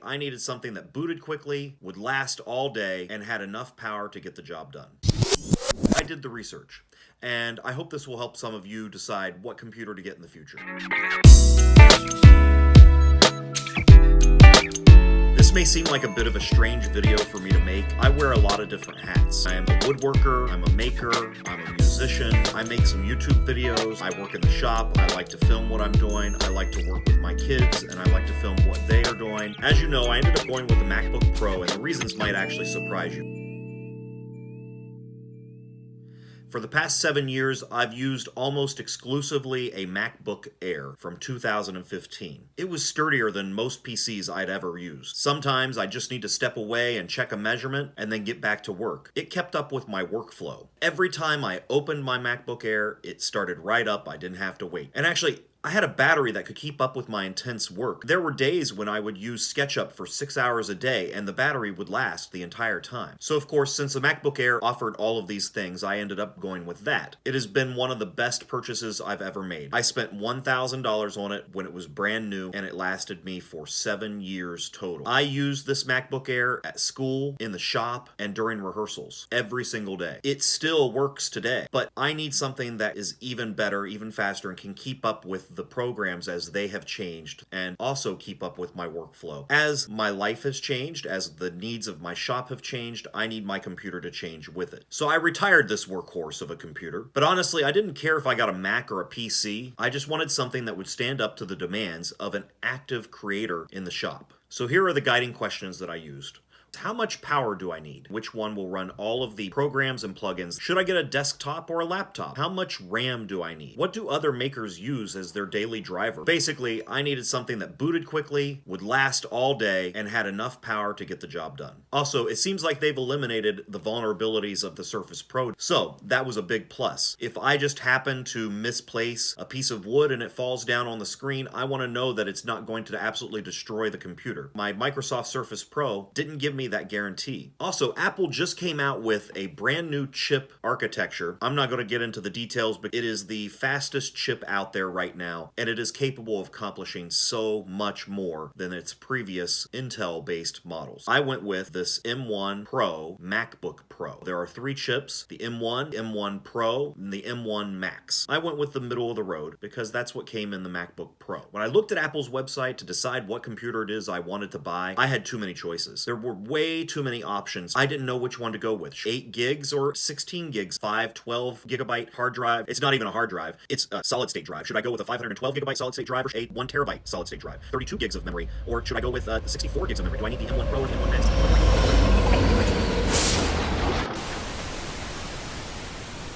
I needed something that booted quickly, would last all day, and had enough power to get the job done. I did the research, and I hope this will help some of you decide what computer to get in the future. This may seem like a bit of a strange video for me to make. I wear a lot of different hats. I am a woodworker, I'm a maker, I'm a musician, I make some YouTube videos, I work in the shop, I like to film what I'm doing, I like to work with my kids, and I like to film what they are doing. As you know, I ended up going with the MacBook Pro, and the reasons might actually surprise you. For the past 7 years, I've used almost exclusively a MacBook Air from 2015. It was sturdier than most PCs I'd ever used. Sometimes I just need to step away and check a measurement and then get back to work. It kept up with my workflow. Every time I opened my MacBook Air, it started right up. I didn't have to wait. And actually, I had a battery that could keep up with my intense work. There were days when I would use SketchUp for 6 hours a day and the battery would last the entire time. So of course, since the MacBook Air offered all of these things, I ended up going with that. It has been one of the best purchases I've ever made. I spent $1,000 on it when it was brand new and it lasted me for 7 years total. I used this MacBook Air at school, in the shop, and during rehearsals every single day. It still works today, but I need something that is even better, even faster, and can keep up with the programs as they have changed and also keep up with my workflow. As my life has changed, as the needs of my shop have changed, I need my computer to change with it. So I retired this workhorse of a computer, but honestly, I didn't care if I got a Mac or a PC. I just wanted something that would stand up to the demands of an active creator in the shop. So here are the guiding questions that I used. How much power do I need? Which one will run all of the programs and plugins? Should I get a desktop or a laptop? How much RAM do I need? What do other makers use as their daily driver? Basically, I needed something that booted quickly, would last all day, and had enough power to get the job done. Also, it seems like they've eliminated the vulnerabilities of the Surface Pro, so that was a big plus. If I just happen to misplace a piece of wood and it falls down on the screen, I want to know that it's not going to absolutely destroy the computer. My Microsoft Surface Pro didn't give me that guarantee. Also, Apple just came out with a brand new chip architecture. I'm not going to get into the details, but it is the fastest chip out there right now, and it is capable of accomplishing so much more than its previous Intel-based models. I went with this M1 Pro MacBook Pro. There are 3 chips, the M1, M1 Pro, and the M1 Max. I went with the middle of the road because that's what came in the MacBook Pro. When I looked at Apple's website to decide what computer it is I wanted to buy, I had too many choices. There were way too many options. I didn't know which one to go with. 8 gigs or 16 gigs, 12 gigabyte hard drive. It's not even a hard drive. It's a solid state drive. Should I go with a 512 gigabyte solid state drive or a 1 terabyte solid state drive? 32 gigs of memory. Or should I go with 64 gigs of memory? Do I need the M1 Pro or the M1 Max?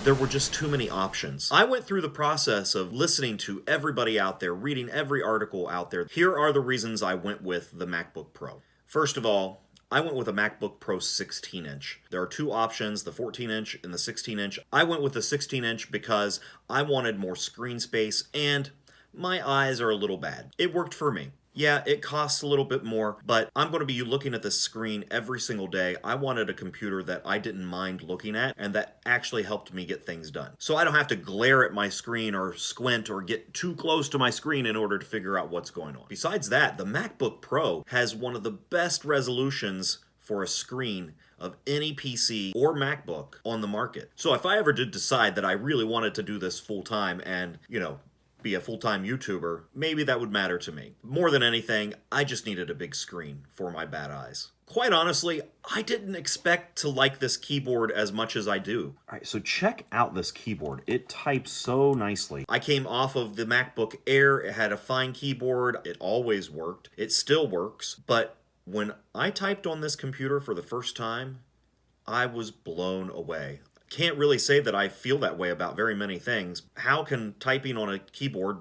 There were just too many options. I went through the process of listening to everybody out there, reading every article out there. Here are the reasons I went with the MacBook Pro. First of all, I went with a MacBook Pro 16-inch. There are 2 options, the 14-inch and the 16-inch. I went with the 16-inch because I wanted more screen space and my eyes are a little bad. It worked for me. Yeah, it costs a little bit more, but I'm going to be looking at the screen every single day. I wanted a computer that I didn't mind looking at and that actually helped me get things done. So I don't have to glare at my screen or squint or get too close to my screen in order to figure out what's going on. Besides that, the MacBook Pro has one of the best resolutions for a screen of any PC or MacBook on the market. So if I ever did decide that I really wanted to do this full time and, be a full-time YouTuber, maybe that would matter to me. More than anything, I just needed a big screen for my bad eyes. Quite honestly, I didn't expect to like this keyboard as much as I do. All right, so check out this keyboard. It types so nicely. I came off of the MacBook Air. It had a fine keyboard. It always worked. It still works. But when I typed on this computer for the first time, I was blown away. Can't really say that I feel that way about very many things. How can typing on a keyboard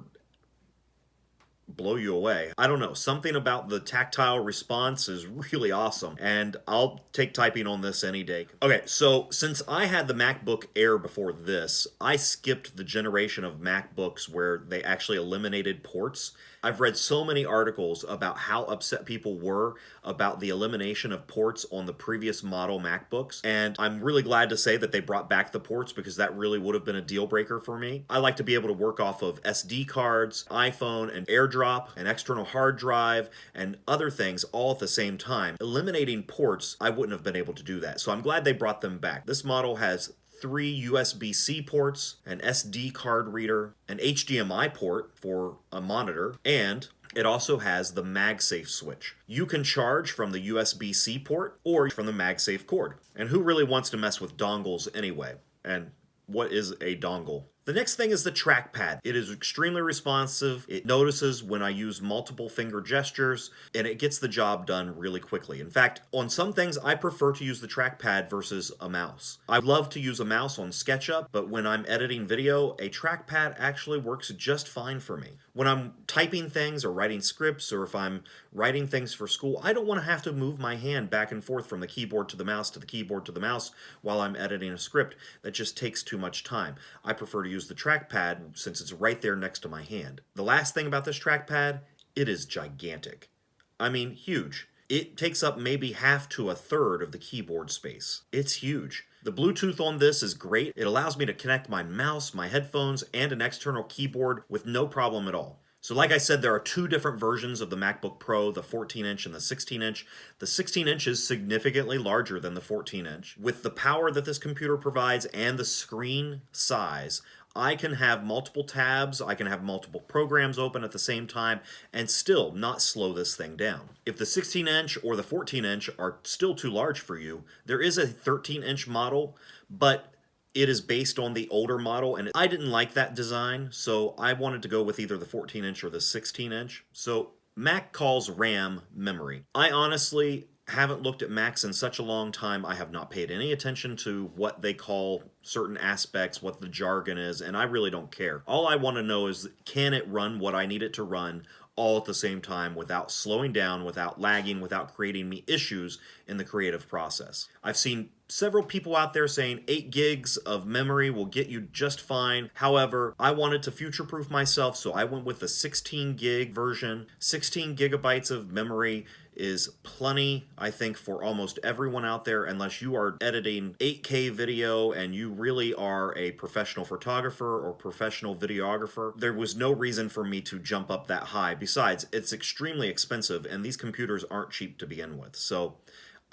blow you away? I don't know. Something about the tactile response is really awesome, and I'll take typing on this any day. Okay, so since I had the MacBook Air before this, I skipped the generation of MacBooks where they actually eliminated ports. I've read so many articles about how upset people were about the elimination of ports on the previous model MacBooks, and I'm really glad to say that they brought back the ports because that really would have been a deal breaker for me. I like to be able to work off of SD cards, iPhone, and AirDrop AirDrop, an external hard drive, and other things all at the same time. Eliminating ports, I wouldn't have been able to do that. So I'm glad they brought them back. This model has 3 USB-C ports, an SD card reader, an HDMI port for a monitor, and it also has the MagSafe switch. You can charge from the USB-C port or from the MagSafe cord. And who really wants to mess with dongles anyway? And what is a dongle? The next thing is the trackpad. It is extremely responsive. It notices when I use multiple finger gestures, and it gets the job done really quickly. In fact, on some things, I prefer to use the trackpad versus a mouse. I love to use a mouse on SketchUp, but when I'm editing video, a trackpad actually works just fine for me. When I'm typing things or writing scripts, or if I'm writing things for school, I don't want to have to move my hand back and forth from the keyboard to the mouse to the keyboard to the mouse while I'm editing a script. That just takes too much time. I prefer to use the trackpad since it's right there next to my hand. The last thing about this trackpad, it is gigantic. I mean, huge. It takes up maybe half to a third of the keyboard space. It's huge. The Bluetooth on this is great. It allows me to connect my mouse, my headphones, and an external keyboard with no problem at all. So like I said, there are 2 different versions of the MacBook Pro, the 14-inch and the 16-inch. The 16-inch is significantly larger than the 14-inch. With the power that this computer provides and the screen size, I can have multiple tabs, I can have multiple programs open at the same time, and still not slow this thing down. If the 16-inch or the 14-inch are still too large for you, there is a 13-inch model, but it is based on the older model, and I didn't like that design, so I wanted to go with either the 14-inch or the 16-inch. So Mac calls RAM memory. I honestly haven't looked at Macs in such a long time. I have not paid any attention to what they call certain aspects, what the jargon is, and I really don't care. All I want to know is, can it run what I need it to run all at the same time without slowing down, without lagging, without creating me issues in the creative process. I've seen several people out there saying 8 gigs of memory will get you just fine. However, I wanted to future-proof myself, so I went with the 16 gig version. 16 gigabytes of memory is plenty, I think, for almost everyone out there, unless you are editing 8K video and you really are a professional photographer or professional videographer. There was no reason for me to jump up that high. Besides, it's extremely expensive, and these computers aren't cheap to begin with. So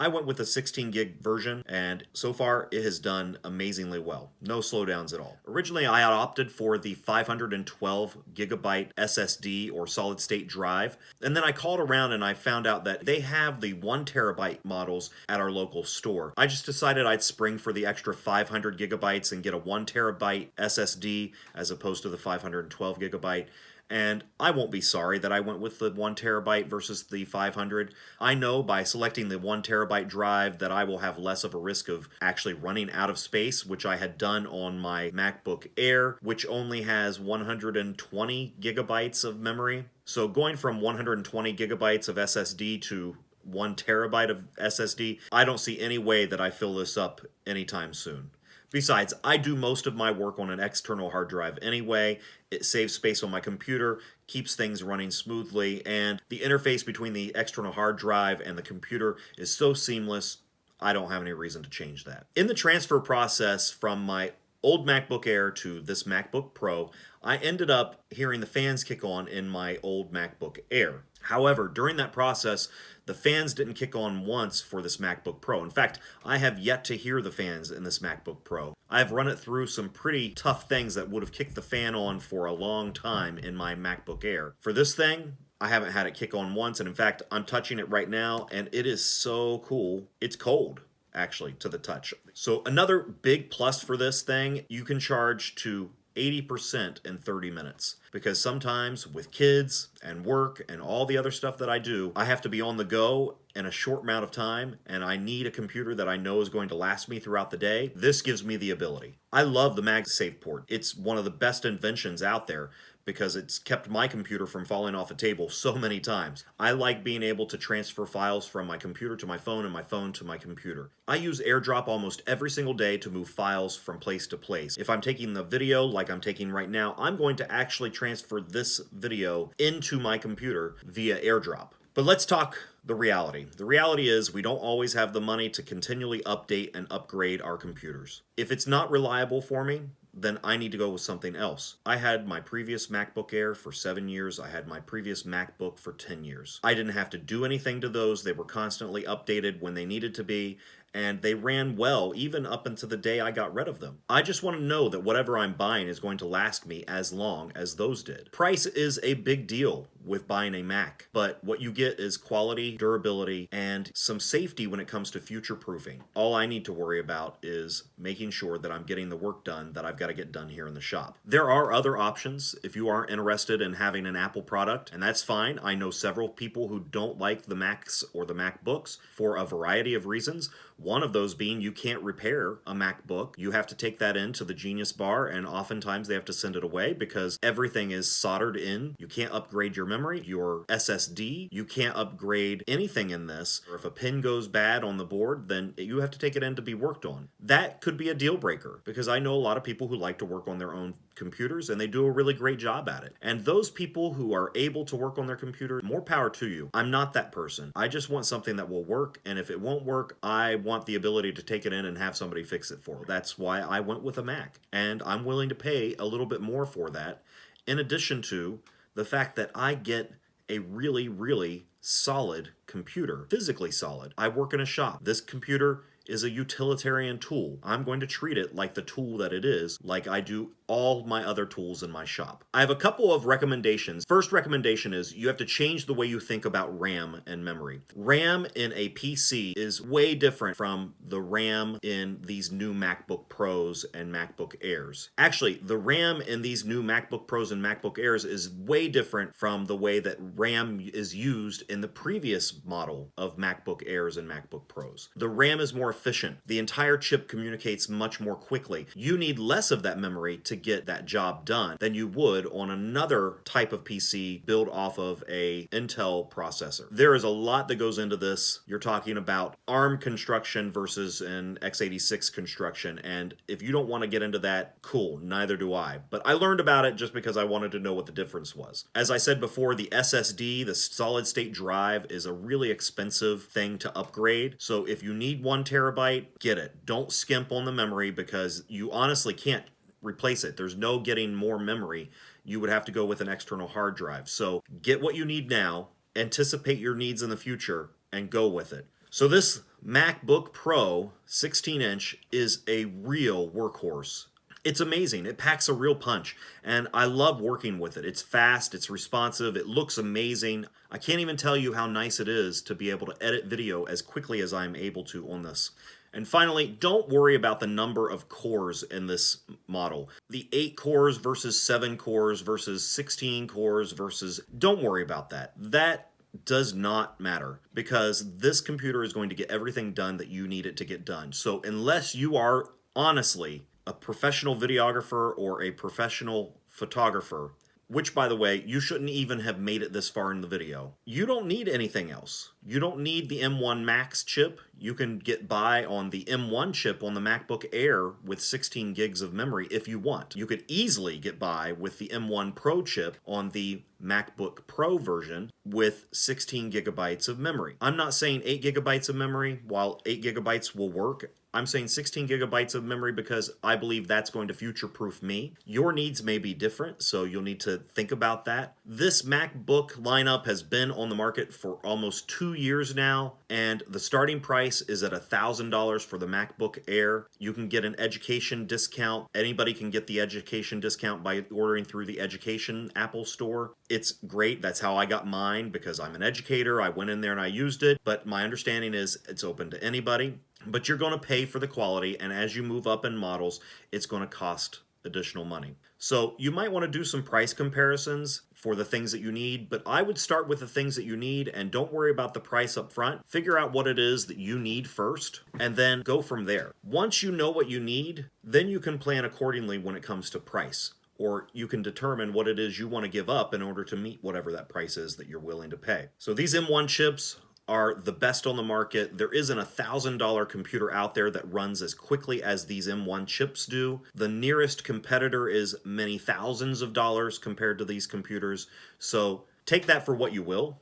I went with a 16 gig version, and so far it has done amazingly well. No slowdowns at all. Originally, I had opted for the 512 gigabyte SSD or solid state drive, and then I called around and I found out that they have the 1 terabyte models at our local store. I just decided I'd spring for the extra 500 gigabytes and get a 1 terabyte SSD as opposed to the 512 gigabyte. And I won't be sorry that I went with the 1 terabyte versus the 500. I know by selecting the 1 terabyte drive that I will have less of a risk of actually running out of space, which I had done on my MacBook Air, which only has 120 gigabytes of memory. So going from 120 gigabytes of SSD to 1 terabyte of SSD, I don't see any way that I fill this up anytime soon. Besides, I do most of my work on an external hard drive anyway. It saves space on my computer, keeps things running smoothly, and the interface between the external hard drive and the computer is so seamless, I don't have any reason to change that. In the transfer process from my old MacBook Air to this MacBook Pro, I ended up hearing the fans kick on in my old MacBook Air. However, during that process, the fans didn't kick on once for this MacBook Pro. In fact, I have yet to hear the fans in this MacBook Pro. I've run it through some pretty tough things that would have kicked the fan on for a long time in my MacBook Air. For this thing, I haven't had it kick on once, and in fact, I'm touching it right now, and it is so cool. It's cold, actually, to the touch. So another big plus for this thing, you can charge to 80% in 30 minutes. Because sometimes with kids and work and all the other stuff that I do, I have to be on the go in a short amount of time, and I need a computer that I know is going to last me throughout the day. This gives me the ability. I love the Magsafe Port. It's one of the best inventions out there because it's kept my computer from falling off a table so many times. I like being able to transfer files from my computer to my phone and my phone to my computer. I use AirDrop almost every single day to move files from place to place. If I'm taking the video like I'm taking right now, I'm going to actually transfer this video into my computer via AirDrop. But let's talk the reality. The reality is we don't always have the money to continually update and upgrade our computers. If it's not reliable for me, then I need to go with something else. I had my previous MacBook Air for 7 years. I had my previous MacBook for 10 years. I didn't have to do anything to those. They were constantly updated when they needed to be, and they ran well even up until the day I got rid of them. I just want to know that whatever I'm buying is going to last me as long as those did. Price is a big deal with buying a Mac, but what you get is quality, durability, and some safety when it comes to future proofing. All I need to worry about is making sure that I'm getting the work done that I've got to get done here in the shop. There are other options if you aren't interested in having an Apple product, and that's fine. I know several people who don't like the Macs or the MacBooks for a variety of reasons. One of those being you can't repair a MacBook. You have to take that into the Genius Bar, and oftentimes they have to send it away because everything is soldered in. You can't upgrade your memory, your SSD. You can't upgrade anything in this. Or if a pin goes bad on the board, then you have to take it in to be worked on. That could be a deal breaker because I know a lot of people who like to work on their own computers and they do a really great job at it. And those people who are able to work on their computer, more power to you. I'm not that person. I just want something that will work, and if it won't work, I want the ability to take it in and have somebody fix it for me. That's why I went with a Mac, and I'm willing to pay a little bit more for that, in addition to the fact that I get a really, really solid computer, physically solid. I work in a shop. This computer is a utilitarian tool. I'm going to treat it like the tool that it is, like I do all my other tools in my shop. I have a couple of recommendations. First recommendation is you have to change the way you think about RAM and memory. RAM in a PC is way different from the RAM in these new MacBook Pros and MacBook Airs. Actually, the RAM in these new MacBook Pros and MacBook Airs is way different from the way that RAM is used in the previous model of MacBook Airs and MacBook Pros. The RAM is more efficient. The entire chip communicates much more quickly. You need less of that memory to get that job done than you would on another type of PC built off of a Intel processor. There is a lot that goes into this. You're talking about ARM construction versus an x86 construction, and if you don't want to get into that, cool, neither do I. But I learned about it just because I wanted to know what the difference was. As I said before, the SSD, the solid state drive, is a really expensive thing to upgrade. So if you need 1 terabyte, get it. Don't skimp on the memory because you honestly can't replace it. There's no getting more memory. You would have to go with an external hard drive. So get what you need now, anticipate your needs in the future, and go with it. So this MacBook Pro 16-inch is a real workhorse. It's amazing. It packs a real punch, and I love working with it. It's fast, it's responsive, it looks amazing. I can't even tell you how nice it is to be able to edit video as quickly as I'm able to on this. And finally, don't worry about the number of cores in this model. The 8 cores versus 7 cores versus 16 cores versus... Don't worry about that. That does not matter because this computer is going to get everything done that you need it to get done. So unless you are honestly a professional videographer or a professional photographer, which, by the way, you shouldn't even have made it this far in the video. You don't need anything else. You don't need the M1 Max chip. You can get by on the M1 chip on the MacBook Air with 16 gigs of memory if you want. You could easily get by with the M1 Pro chip on the MacBook Pro version with 16 gigabytes of memory. I'm not saying 8 gigabytes of memory. While 8 gigabytes will work, I'm saying 16 gigabytes of memory because I believe that's going to future-proof me. Your needs may be different, so you'll need to think about that. This MacBook lineup has been on the market for almost 2 years now, and the starting price is at $1,000 for the MacBook Air. You can get an education discount. Anybody can get the education discount by ordering through the Education Apple Store. It's great. That's how I got mine because I'm an educator. I went in there and I used it, but my understanding is it's open to anybody. But you're going to pay for the quality, and as you move up in models, it's going to cost additional money. So you might want to do some price comparisons for the things that you need, but I would start with the things that you need and don't worry about the price up front. Figure out what it is that you need first, and then go from there. Once you know what you need, then you can plan accordingly when it comes to price. Or you can determine what it is you want to give up in order to meet whatever that price is that you're willing to pay. So these M1 chips are the best on the market. There isn't a $1,000 computer out there that runs as quickly as these M1 chips do. The nearest competitor is many thousands of dollars compared to these computers. So take that for what you will,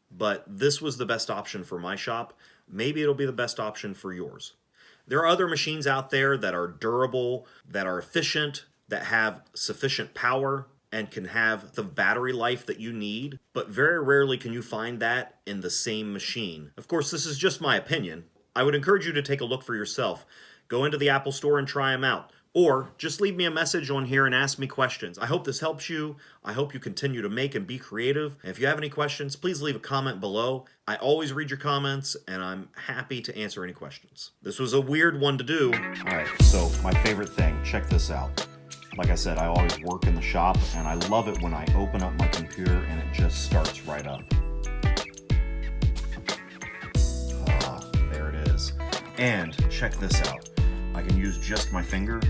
but this was the best option for my shop. Maybe it'll be the best option for yours. There are other machines out there that are durable, that are efficient, that have sufficient power, and can have the battery life that you need, but very rarely can you find that in the same machine. Of course, this is just my opinion. I would encourage you to take a look for yourself. Go into the Apple Store and try them out. Or just leave me a message on here and ask me questions. I hope this helps you. I hope you continue to make and be creative. And if you have any questions, please leave a comment below. I always read your comments, and I'm happy to answer any questions. This was a weird one to do. All right, so my favorite thing, check this out. Like I said, I always work in the shop, and I love it when I open up my computer and it just starts right up. There it is. And check this out. I can use just my finger